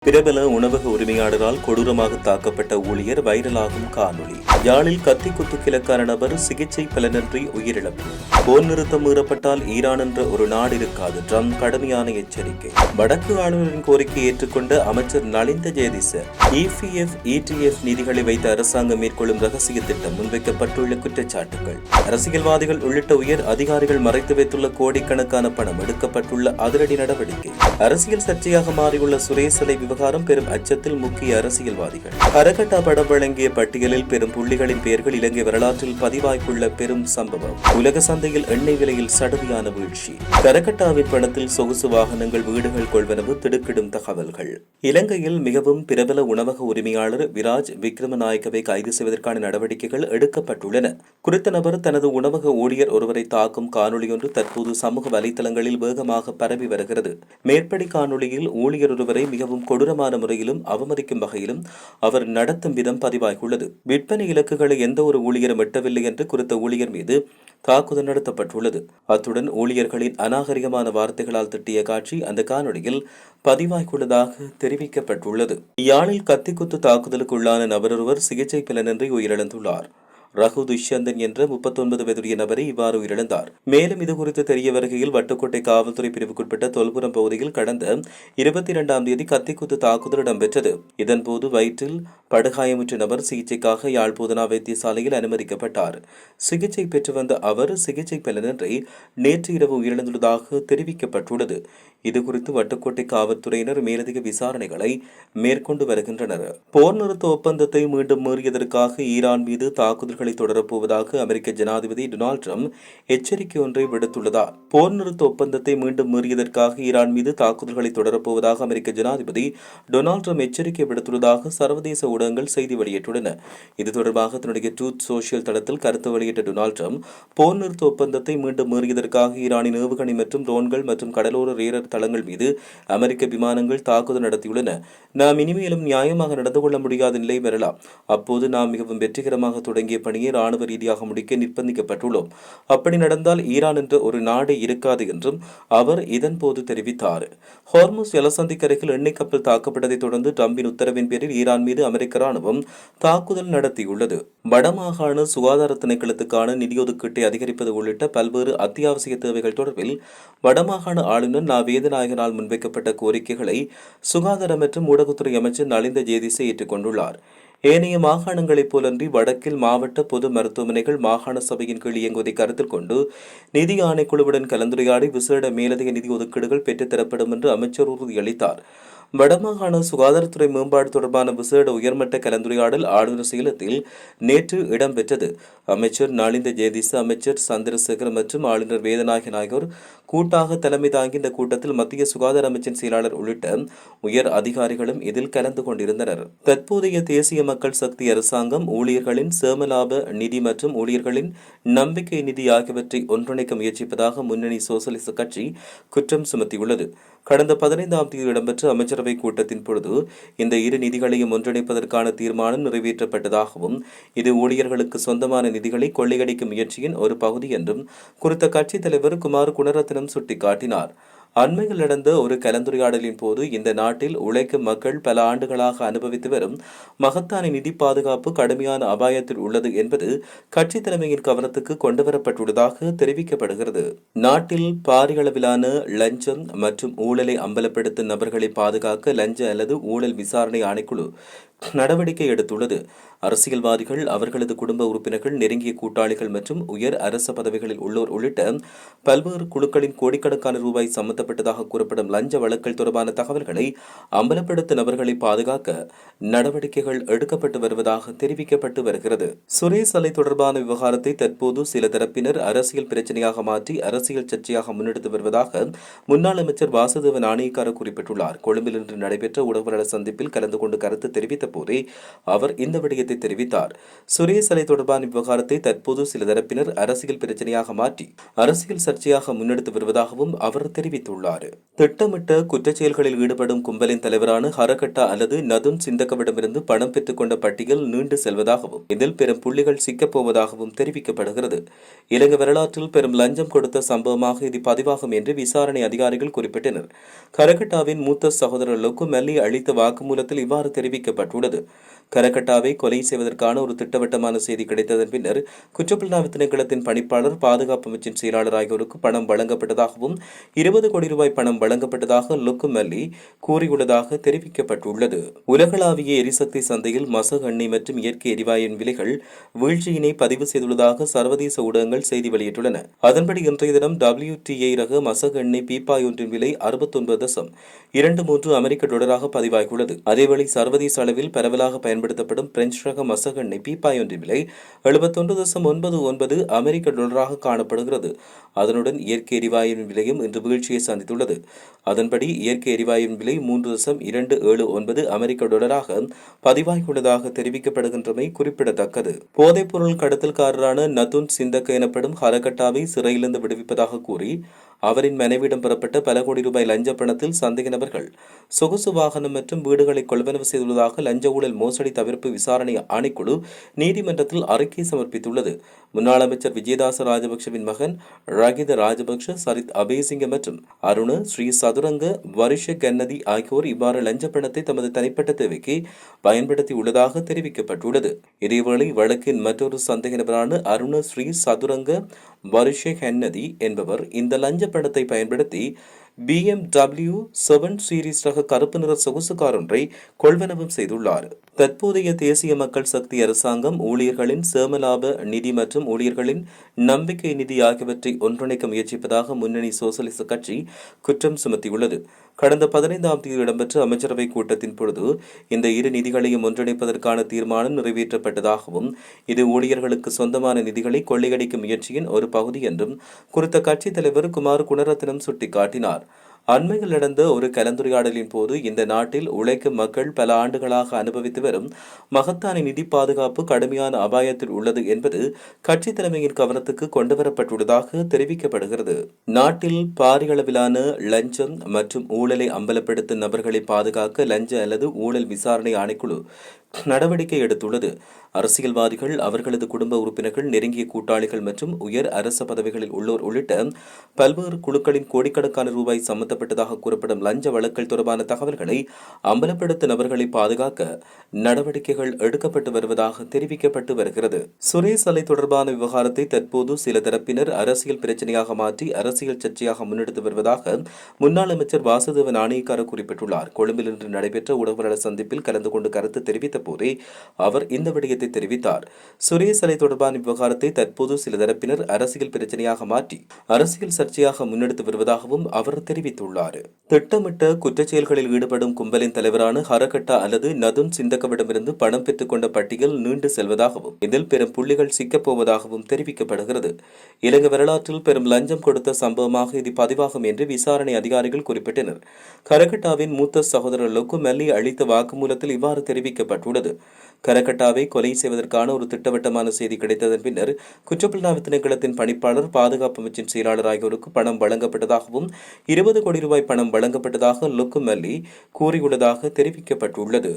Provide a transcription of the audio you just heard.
பிரபல உணவக உரிமையாளரால் கொடூரமாக தாக்கப்பட்ட ஊழியர் வைரலாகும் காணொளி. யாழில் கத்தி குத்து கிழக்கான நபர் சிகிச்சை பலனின்றி உயிரிழப்பு. போர் நிறுத்தம் மீறப்பட்டால் ஈரான் என்ற ஒரு நாடு இருக்காது, ட்ரம்ப் கடுமையான எச்சரிக்கை. வடக்கு ஆளுநரின் கோரிக்கையை ஏற்றுக்கொண்ட அமைச்சர் நலிந்த ஜெயதிச. EPF, ETF நிதிகளை வைத்த அரசாங்கம் மேற்கொள்ளும் ரகசிய திட்டம் முன்வைக்கப்பட்டுள்ள குற்றச்சாட்டுகள். அரசியல்வாதிகள் உள்ளிட்ட உயர் அதிகாரிகள் மறைத்து வைத்துள்ள கோடிக்கணக்கான பணம் எடுக்கப்பட்டுள்ள அதிரடி நடவடிக்கை. அரசியல் சர்ச்சையாக மாறியுள்ள சுரேசலை விவகாரம் பெரும் அச்சத்தில் முக்கிய அரசியல்வாதிகள். கரகட்டா படம் வழங்கிய பட்டியலில் பெரும் புள்ளிகளின் பெயர்கள் இலங்கை வரலாற்றில் பதிவாய்ப்புள்ள பெரும் சம்பவம். உலக சந்தையில் எண்ணெய் விலையில் சடுதியான வீழ்ச்சி. கரகட்டாவின் பணத்தில் சொகுசு வாகனங்கள், வீடுகள் கொள்வனவு, திடுக்கிடும் தகவல்கள். இலங்கையில் மிகவும் பிரபல உணவக உரிமையாளர் விராஜ் விக்ரமநாயக்கவை கைது செய்வதற்கான நடவடிக்கைகள் எடுக்கப்பட்டுள்ளன. குறித்த நபர் தனது உணவக ஊழியர் ஒருவரை தாக்கும் காணொலியொன்று தற்போது சமூக வலைதளங்களில் வேகமாக பரவி வருகிறது. மேற்படி காணொலியில் ஊழியர் ஒருவரை மிகவும் கொடூரமான முறையிலும் அவமதிக்கும் வகையிலும் அவர் நடத்தும் விதம் பதிவாகியுள்ளது. விற்பனை இலக்குகளை எந்த ஒரு ஊழியரும் எட்டவில்லை என்று குறித்த ஊழியர் மீது தாக்குதல் நடத்தப்பட்டுள்ளது. அத்துடன் ஊழியர்களின் அநாகரிகமான வார்த்தைகளால் திட்டிய காட்சி அந்த காணொலியில் பதிவாகியுள்ளதாக தெரிவிக்கப்பட்டுள்ளது. யாழில் கத்திக்குத்து தாக்குதலுக்கு உள்ளான நபரொருவர் சிகிச்சை பலனின்றி உயிரிழந்துள்ளார். ரகு துஷ்யந்தன் என்ற 39 வயதுடைய நபரை இவ்வாறு உயிரிழந்தார். மேலும் இதுகுறித்து தெரிய வருகையில் வட்டுக்கோட்டை காவல்துறை பிரிவுக்குட்பட்ட தொல்புரம் பகுதியில் கடந்த 22ஆம் தேதி கத்திக்குத்து தாக்குதல் இடம்பெற்றது. இதன்போது வயிற்றில் படுகாயமுற்ற நபர் சிகிச்சைக்காக யாழ் போதனா வைத்தியசாலையில் அனுமதிக்கப்பட்டார். சிகிச்சை பெற்று வந்த அவர் சிகிச்சை பலனின்றி நேற்று இரவு உயிரிழந்துள்ளதாக தெரிவிக்கப்பட்டுள்ளது. இதுகுறித்து வட்டுக்கோட்டை காவல்துறையினர் மேலதிக விசாரணைகளை மேற்கொண்டு வருகின்றனர். போர் நிறுத்த ஒப்பந்தத்தை மீண்டும் மீறியதற்காக ஈரான் மீது தாக்குதல்களை தொடரப்போவதாக அமெரிக்க ஜனாதிபதி டொனால்ட் ட்ரம்ப் எச்சரிக்கை ஒன்றை விடுத்துள்ளதார். போர் நிறுத்த ஒப்பந்தத்தை மீண்டும் மீறியதற்காக ஈரான் மீது தாக்குதல்களை தொடரப்போவதாக அமெரிக்க ஜனாதிபதி டொனால்ட் ட்ரம்ப் எச்சரிக்கை விடுத்துள்ளதாக சர்வதேச ஊடகங்கள் செய்தி வெளியிட்டுள்ளன. இது தொடர்பாக தன்னுடைய ட்ரூத் சோஷியல் தளத்தில் கருத்து வெளியிட்ட டொனால்ட் ட்ரம்ப் போர் நிறுத்த ஒப்பந்தத்தை மீண்டும் மீறியதற்காக ஈரானின் ஏவுகணை மற்றும் ட்ரோன்கள் மற்றும் கடலோர ரேடர் தளங்கள் மீது அமெரிக்க விமானங்கள் தாக்குதல் நடத்தியுள்ளன. நாம் இனிமேலும் நியாயமாக நடந்து கொள்ள முடியாத நிலை வரலாம். அப்போது நாம் மிகவும் வெற்றிகரமாக தொடங்கிய பணியை ராணுவ ரீதியாக முடிக்க நிர்பந்திக்கப்பட்டுள்ளோம். அப்படி நடந்தால் ஈரான் என்ற ஒரு நாடு இருக்காது என்றும் அவர் இதன்போது தெரிவித்தார். ஹோர்முஸ் ஜலசந்தி கரையில் எண்ணெய் கப்பல் தாக்கப்பட்டதை தொடர்ந்து ட்ரம்பின் உத்தரவின் பேரில் ஈரான் மீது அமெரிக்க ராணுவம் தாக்குதல் நடத்தியுள்ளது. வடமாகாண சுகாதார திணைக்களத்துக்கான நிதி ஒதுக்கீட்டை அதிகரிப்பது உள்ளிட்ட பல்வேறு அத்தியாவசிய தேவைகள் தொடர்பில் வடமாகாண ஆளுநர் வேதநாயகனால் முன்வைக்கப்பட்ட கோரிக்கைகளை சுகாதார மற்றும் ஊடகத்துறை அமைச்சர் நலிந்த ஜேதிச ஏற்றுக்கொண்டுள்ளார். ஏனைய மாகாணங்களைப் போலன்றி வடக்கில் மாவட்ட பொது மருத்துவமனைகள் மாகாண சபையின் கீழ் இயங்குவதை கருத்தில் கொண்டு நிதி ஆணைக்குழுவுடன் கலந்துரையாடி விசேட மேலதிக நிதி ஒதுக்கீடுகள் பெற்றுத்தரப்படும் என்று அமைச்சர் உறுதியளித்தார். வடமாகாண சுகாதாரத்துறை மேம்பாடு தொடர்பான விசேட உயர்மட்ட கலந்துரையாடல் ஆளுநர் செயலகத்தில் நேற்று இடம்பெற்றது. அமைச்சர் நலிந்த ஜேதிச, அமைச்சர் சந்திரசேகர் மற்றும் ஆளுநர் வேதநாயகன் ஆகியோர் கூட்டாக தலைமை தாங்கி இந்த கூட்டத்தில் மத்திய சுகாதார அமைச்சின் செயலாளர் உள்ளிட்ட உயர் அதிகாரிகளும் இதில் கலந்து கொண்டிருந்தனர். தற்போதைய தேசிய மக்கள் சக்தி அரசாங்கம் ஊழியர்களின் சேமலாப நிதி மற்றும் ஊழியர்களின் நம்பிக்கை நிதி ஆகியவற்றை ஒன்றிணைக்க முயற்சிப்பதாக முன்னணி சோசலிச கட்சி குற்றம் சுமத்தியுள்ளது. கடந்த 15ஆம் தேதி இடம்பெற்ற அமைச்சரவை கூட்டத்தின் பொழுது இந்த இரு நிதிகளையும் ஒன்றிணைப்பதற்கான தீர்மானம் நிறைவேற்றப்பட்டதாகவும் இது ஊழியர்களுக்கு சொந்தமான நிதிகளை கொள்ளையடிக்கும் முயற்சியின் ஒரு பகுதி என்றும் குறித்த கட்சித் தலைவர் குமார் குணரத்னம் சுட்டிக்காட்டினார். அண்மையில் நடந்த ஒரு கலந்துரையாடலின் போது இந்த நாட்டில் உழைக்கும் மக்கள் பல ஆண்டுகளாக அனுபவித்து வரும் மகத்தான நிதி பாதுகாப்பு கடுமையான அபாயத்தில் உள்ளது என்பது கட்சி தலைமையின் கவனத்துக்கு கொண்டுவரப்பட்டுள்ளதாக தெரிவிக்கப்படுகிறது. நாட்டில் பாரியளவிலான லஞ்சம் மற்றும் ஊழலை அம்பலப்படுத்தும் நபர்களை பாதுகாக்க லஞ்ச அல்லது ஊழல் விசாரணை ஆணைக்குழு நடவடிக்கை எடுத்துள்ளது. அரசியல்வாதிகள், அவர்களது குடும்ப உறுப்பினர்கள், நெருங்கிய கூட்டாளிகள் மற்றும் உயர் அரச பதவிகளில் உள்ளோர் உள்ளிட்ட பல்வேறு குழுக்களின் கோடிக்கணக்கான ரூபாய் சம்பந்தப்பட்டதாக கூறப்படும் லஞ்ச வழக்குகள் தொடர்பான தகவல்களை அம்பலப்படுத்தும் நபர்களை பாதுகாக்க நடவடிக்கைகள் எடுக்கப்பட்டு வருவதாக தெரிவிக்கப்பட்டு வருகிறது. சுரேஷ் அலை தொடர்பான விவகாரத்தை தற்போது சில தரப்பினர் அரசியல் பிரச்சனையாக மாற்றி அரசியல் சர்ச்சையாக முன்னெடுத்து வருவதாக முன்னாள் அமைச்சர் வாசுதேவ நாணயக்கார குறிப்பிட்டுள்ளார். கொழும்பில் இன்று நடைபெற்ற ஊடகவியலாளர் சந்திப்பில் கலந்து கொண்டு கருத்து தெரிவித்த போதே அவர் இந்த விடயத்தை தெரிவித்தார். சுரேஷ் சிலை தொடர்பான விவகாரத்தை தற்போது சில தரப்பினர் அரசியல் பிரச்சனையாக மாற்றி அரசியல் சர்ச்சையாக முன்னெடுத்து வருவதாகவும் அவர் தெரிவித்துள்ளார். திட்டமிட்ட குற்றச்செயல்களில் ஈடுபடும் கும்பலின் தலைவரான ஹரகட்டா அல்லது நதுன் சிந்தகவிடமிருந்து பணம் பெற்றுக் கொண்ட பட்டியல் நீண்டு செல்வதாகவும் இதில் பெரும் புள்ளிகள் சிக்கப் போவதாகவும் தெரிவிக்கப்படுகிறது. இலங்கை வரலாற்றில் பெரும் லஞ்சம் கொடுத்த சம்பவமாக இது பதிவாகும் என்று விசாரணை அதிகாரிகள் குறிப்பிட்டனர். கரகட்டாவின் மூத்த சகோதரர் லொக்கு மெல்லி அளித்த வாக்குமூலத்தில் இவ்வாறு தெரிவிக்கப்பட்டுள்ளது. கரகட்டாவை கொலை செய்வதற்கான ஒரு திட்டவட்டமான செய்தி கிடைத்ததன் பின்னர் குற்றப்புலனாய்வு திணைக்களத்தின் பணிப்பாளர், பாதுகாப்பு அமைச்சின் செயலாளர் ஆகியோருக்கு பணம் வழங்கப்பட்டதாகவும் 20 கோடி ரூபாய் பணம் வழங்கப்பட்டதாக லொக்கு மெல்லி கூறியுள்ளதாக தெரிவிக்கப்பட்டுள்ளது. உலகளாவிய எரிசக்தி சந்தையில் மசகு எண்ணெய் மற்றும் இயற்கை எரிவாயுவின் விலைகள் வீழ்ச்சியினை பதிவு செய்துள்ளதாக சர்வதேச ஊடகங்கள் செய்தி வெளியிட்டுள்ளன. அதன்படி இன்றைய தினம் WTI ரக மசகு எண்ணெய் பீப்பாய் ஒன்றின் விலை 69.23 அமெரிக்க டாலராக பதிவாகியுள்ளது. அதேவேளை சர்வதேச அளவில் பரவலாக பயன்படுத்தப்படும் பிரெஞ்சு ரக மசகு எண்ணெய் பீப்பாய் ஒன்றின் விலை 71.99 அமெரிக்க டாலராக காணப்படுகிறது. அதனுடன் இயற்கை எரிவாயுவின் விலையும் இன்று வீழ்ச்சியை சந்தித்துள்ளது. அதன்படி இயற்கை எரிவாயுவின் விலை 3.279 அமெரிக்க டாலராக பதிவாகியுள்ளதாக தெரிவிக்கப்படுகின்றமை குறிப்பிடத்தக்கது. போதைப்பொருள் கடத்தல்காரரான நதுன் சிந்தக்க எனப்படும் ஹரகட்டாவை சிறையிலிருந்து விடுவிப்பதாக கூறி அவரின் மனைவியிடம் பெறப்பட்ட பல கோடி ரூபாய் லஞ்ச பணத்தில் சந்தேக நபர்கள் சொகுசு வாகனம் மற்றும் வீடுகளை கொள்வனவு செய்துள்ளதாக லஞ்ச ஊழல் மோசடி தவிர்ப்பு விசாரணை ஆணைக்குழு நீதிமன்றத்தில் அறிக்கை சமர்ப்பித்துள்ளது. முன்னாள் அமைச்சர் விஜயதாச ராஜபக்சவின் மகன் ரகித ராஜபக்ஷ, சரித் அபேசிங்க மற்றும் அருண ஸ்ரீ சதுரங்க வருஷ கன்னதி ஆகியோர் இவ்வாறு லஞ்ச பணத்தை தமது தனிப்பட்ட தேவைக்கு பயன்படுத்தியுள்ளதாக தெரிவிக்கப்பட்டுள்ளது. இதேவேளை வழக்கின் மற்றொரு சந்தேக நபரான அருண ஸ்ரீ சதுரங்க வருஷ கன்னதி என்பவர் இந்த லஞ்ச பணத்தை பயன்படுத்தி BMW 7 சீரிஸ் ரக கருப்பு நிற சொகுசு கார் ஒன்றை கொள்வனவும் செய்துள்ளார். தற்போதைய தேசிய மக்கள் சக்தி அரசாங்கம் ஊழியர்களின் சேமலாப நிதி மற்றும் ஊழியர்களின் நம்பிக்கை நிதி ஆகியவற்றை ஒன்றிணைக்க முயற்சிப்பதாக முன்னணி சோசலிச கட்சி குற்றம் சுமத்தியுள்ளது. கடந்த 15ஆம் தேதி இடம்பெற்ற அமைச்சரவை கூட்டத்தின் பொழுது இந்த இரு நிதிகளையும் ஒன்றிணைப்பதற்கான தீர்மானம் நிறைவேற்றப்பட்டதாகவும் இது ஊழியர்களுக்கு சொந்தமான நிதிகளை கொள்ளையடிக்கும் முயற்சியின் ஒரு பகுதி என்றும் குறித்த கட்சித் தலைவர் குமார் குணரத்னம் சுட்டிக்காட்டினார். அண்மையில் நடந்த ஒரு கலந்துரையாடலின் போது இந்த நாட்டில் உழைக்கும் மக்கள் பல ஆண்டுகளாக அனுபவித்து வரும் மகத்தான நிதி பாதுகாப்பு கடுமையான அபாயத்தில் உள்ளது என்பது கட்சி தலைமையின் கவனத்துக்கு கொண்டுவரப்பட்டுள்ளதாக தெரிவிக்கப்படுகிறது. நாட்டில் பாரிய அளவிலான லஞ்சம் மற்றும் ஊழலை அம்பலப்படுத்தும் நபர்களை பாதுகாக்க லஞ்ச அல்லது ஊழல் விசாரணை ஆணைக்குழு நடவடிக்கை எடுத்துள்ளது. அரசியல்வாதிகள், அவர்களது குடும்ப உறுப்பினர்கள், நெருங்கிய கூட்டாளிகள் மற்றும் உயர் அரச பதவிகளில் உள்ளோர் உள்ளிட்ட பல்வேறு குழுக்களின் கோடிக்கணக்கான ரூபாய் சம்பந்தப்பட்டதாக கூறப்படும் லஞ்ச வழக்குகள் தொடர்பான தகவல்களை அம்பலப்படுத்தும் நபர்களை பாதுகாக்க நடவடிக்கைகள் எடுக்கப்பட்டு வருவதாக தெரிவிக்கப்பட்டு வருகிறது. சுரேஷ் சிலை தொடர்பான விவகாரத்தை தற்போது சில தரப்பினர் அரசியல் பிரச்சனையாக மாற்றி அரசியல் சர்ச்சையாக முன்னெடுத்து வருவதாக முன்னாள் அமைச்சர் வாசுதேவ நாணயக்கார குறிப்பிட்டுள்ளார். கொழும்பில் இன்று நடைபெற்ற ஊடகவியலாளர் சந்திப்பில் கலந்து கொண்டு கருத்து தெரிவித்த போதே அவர் இந்த விடயத்தை தெரிவித்தார். சுரேஷ் சிலை தொடர்பான விவகாரத்தை தற்போது சில தரப்பினர் அரசியல் பிரச்சனையாக மாற்றி அரசியல் சர்ச்சையாக முன்னெடுத்து வருவதாகவும் அவர் தெரிவித்துள்ளார். திட்டமிட்ட குற்றச்செயல்களில் ஈடுபடும் கும்பலின் தலைவரான ஹரகட்டா அல்லது நதுன் சிந்தகவிடமிருந்து பணம் பெற்றுக் கொண்ட பட்டியல் நீண்டு செல்வதாகவும் இதில் பெரும் புள்ளிகள் சிக்கப் போவதாகவும் தெரிவிக்கப்படுகிறது. இலங்கை வரலாற்றில் பெரும் லஞ்சம் கொடுத்த சம்பவமாக இது பதிவாகும் என்று விசாரணை அதிகாரிகள் குறிப்பிட்டனர். கரகட்டாவின் மூத்த சகோதரர் லொக்கு மெல்லி அளித்த வாக்குமூலத்தில் இவ்வாறு தெரிவிக்கப்பட்டுள்ளது. கரகட்டாவை கொலை செய்வதற்கான ஒரு திட்டவட்டமான செய்தி கிடைத்ததன் பின்னர் குற்றப்புலனாய்வு திணைக்களத்தின் பணிப்பாளர், பாதுகாப்பு அமைச்சின் செயலாளர் ஆகியோருக்கு பணம் வழங்கப்பட்டதாகவும் 20 கோடி ரூபாய் பணம் வழங்கப்பட்டதாக லொக்கு மெல்லி கூறியுள்ளதாக தெரிவிக்கப்பட்டுள்ளது.